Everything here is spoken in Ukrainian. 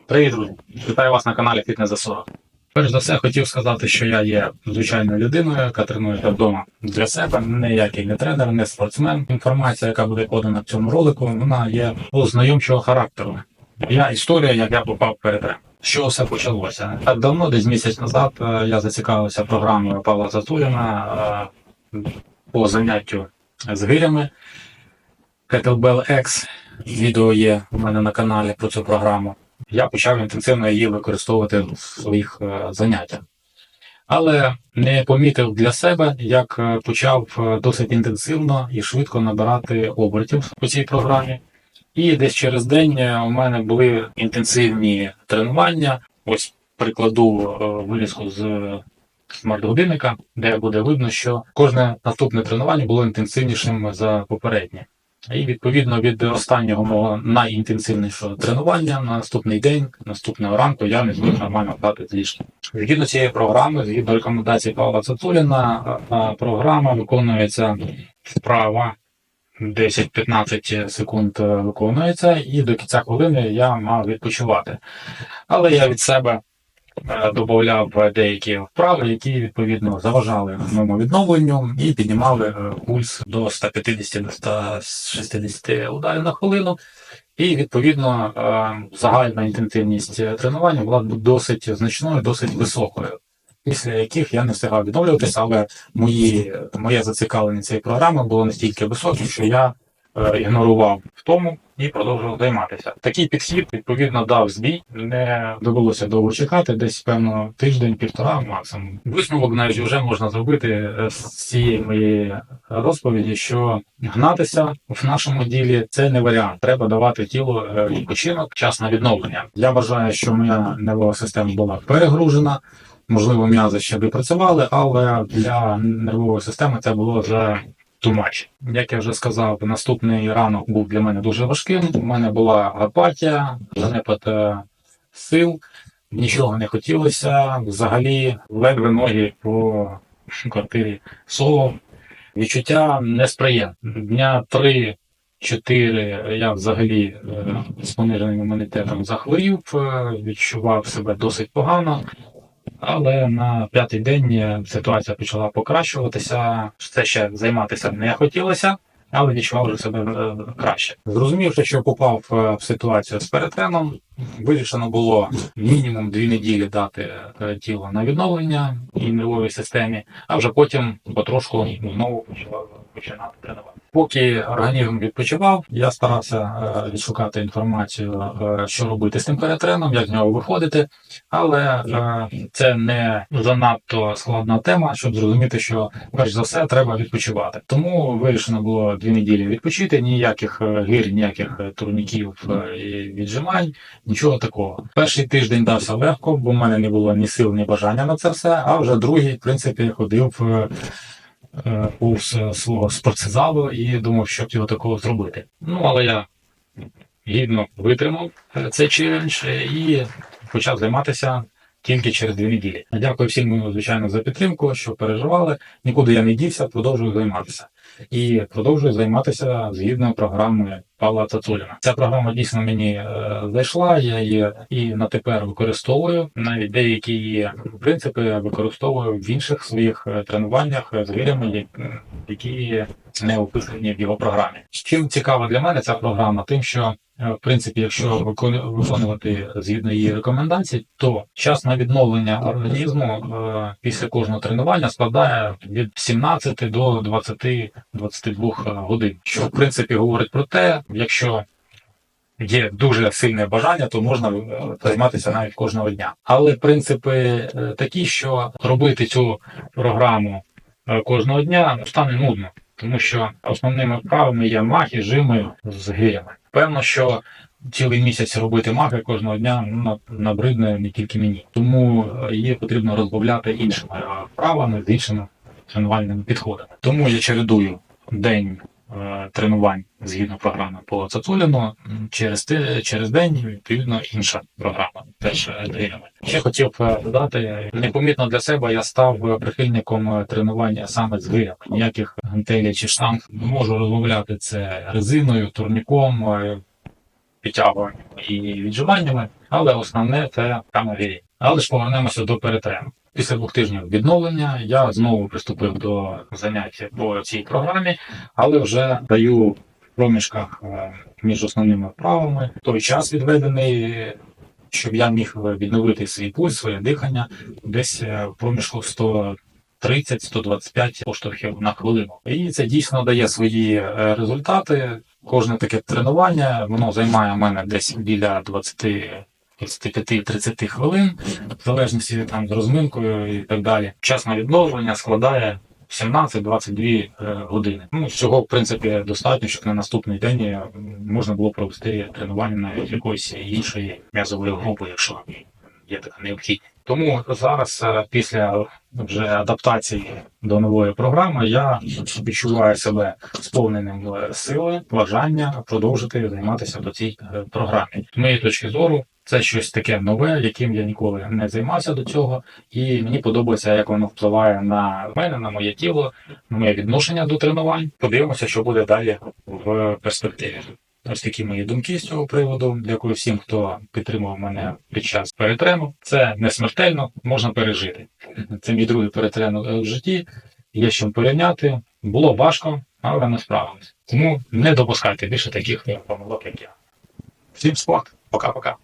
Привіт, друзі! Вітаю вас на каналі Фітнес за 40. Перш за все, хотів сказати, що я є звичайною людиною, яка тренується вдома для себе, ніякий не тренер, не спортсмен. Інформація, яка буде подана в цьому ролику, вона є ознайомчого характеру. Історія, як я попав в ПРТ. Що все почалося? Так давно, десь місяць назад, я зацікавився програмою Павла Зацуліна по заняттю з гирями. Kettlebell X. Відео є у мене на каналі про цю програму. Я почав інтенсивно її використовувати в своїх заняттях. Але не помітив для себе, як почав досить інтенсивно і швидко набирати обертів по цій програмі. І десь через день у мене були інтенсивні тренування. Ось прикладу вирізку з смарт-годинника, де буде видно, що кожне наступне тренування було інтенсивнішим за попереднє. І відповідно від останнього мого найінтенсивнішого тренування на наступний день, наступного ранку я не зміг нормально встати з ліжка. Згідно цієї програми, згідно рекомендацій Павла Зацуліна, програма виконується вправа 10-15 секунд виконується, і до кінця хвилини я мав відпочивати. Але я від себе додавав деякі вправи, які відповідно заважали моєму відновленню і піднімали пульс до 150-160 ударів на хвилину. І відповідно загальна інтенсивність тренування була досить значною, досить високою, після яких я не встигав відновлюватися, але моє зацікавлення цієї програми було настільки високе, що я ігнорував втому і продовжував займатися. Такий підхід, відповідно, дав збій, не довелося довго чекати, десь, певно, тиждень-півтора максимум. Висновок навіть вже можна зробити з цієї моєї розповіді, що гнатися в нашому ділі – це не варіант. Треба давати тілу відпочинок, час на відновлення. Я вважаю, що моя нервова система була перегружена, можливо, м'язи ще би працювали, але для нервової системи це було вже too much. Як я вже сказав, наступний ранок був для мене дуже важким. У мене була апатія, занепад сил, нічого не хотілося. Взагалі, ледве ноги по квартирі соло. Відчуття несприємне. Дня 3-4 я взагалі з пониженим імунітетом захворів, відчував себе досить погано. Але на п'ятий день ситуація почала покращуватися, все ще займатися не хотілося, але відчував вже себе краще. Зрозумівши, що попав в ситуацію з перетреном, вирішено було мінімум 2 неділі дати тіло на відновлення і нервовій системі, а вже потім потрошку знову починати тренувати. Поки організм відпочивав, я старався відшукати інформацію, що робити з тим перетреном, як з нього виходити, але це не занадто складна тема, щоб зрозуміти, що перш за все треба відпочивати. Тому вирішено було 2 неділі відпочити, ніяких гир, ніяких турніків і віджимань, нічого такого. Перший тиждень дався легко, бо в мене не було ні сил, ні бажання на це все, а вже другий, в принципі, ходив повз свого спортзалу і думав, що хотів такого зробити. Але я гідно витримав цей челендж і почав займатися тільки через 2 неділі. Дякую всім, звичайно, за підтримку, що переживали. Нікуди я не дівся, продовжую займатися. І продовжую займатися згідно програми Павла Зацуліна. Ця програма дійсно мені зайшла, я її і на тепер використовую. Навіть деякі її принципи використовую в інших своїх тренуваннях з гирями, які не описані в його програмі. Чим цікава для мене ця програма? Тим, що в принципі, якщо виконувати згідно її рекомендацій, то час на відновлення організму після кожного тренування складає від 17 до 20-22 годин. Що в принципі говорить про те, якщо є дуже сильне бажання, то можна займатися навіть кожного дня. Але принципи такі, що робити цю програму кожного дня стане нудно. Тому що основними вправами є маги, жими з гирями. Певно, що цілий місяць робити маги кожного дня набридне не тільки мені. Тому її потрібно розбавляти іншими вправами, з іншими тренувальними підходами. Тому я чередую день тренувань згідно програми по Зацуліну, через день, відповідно, інша програма, теж гирями. Ще хотів додати, непомітно для себе я став прихильником тренування саме з гирями. Ніяких гантелей чи штанг. Можу розмовляти це резиною, турніком, підтягуванням і віджиманнями. Але основне це камері. Але ж повернемося до перетрену. Після 2 тижнів відновлення я знову приступив до занять по цій програмі, але вже даю в проміжках між основними вправами той час відведений, щоб я міг відновити свій пульс, своє дихання десь в проміжку 130-125 поштовхів на хвилину. І це дійсно дає свої результати. Кожне таке тренування, воно займає в мене десь біля 25-30 хвилин, в залежності там з розминкою і так далі. Час на відновлення складає 17-22 години. Ну, цього, в принципі, достатньо, щоб на наступний день можна було провести тренування навіть якоїсь іншої м'язової групи, якщо є така необхідність. Тому зараз, після вже адаптації до нової програми, я відчуваю себе сповненим сили, бажання продовжити займатися по цій програмі. З моєї точки зору, це щось таке нове, яким я ніколи не займався до цього, і мені подобається, як воно впливає на мене, на моє тіло, на моє відношення до тренувань. Подивимося, що буде далі в перспективі. Ось такі мої думки з цього приводу. Дякую всім, хто підтримував мене під час перетрену. Це не смертельно, можна пережити. Це мій другий перетрен в житті. Є з чим порівняти. Було важко, але ми справились. Тому не допускайте більше таких помилок, як я. Всім спорт. Пока-пока.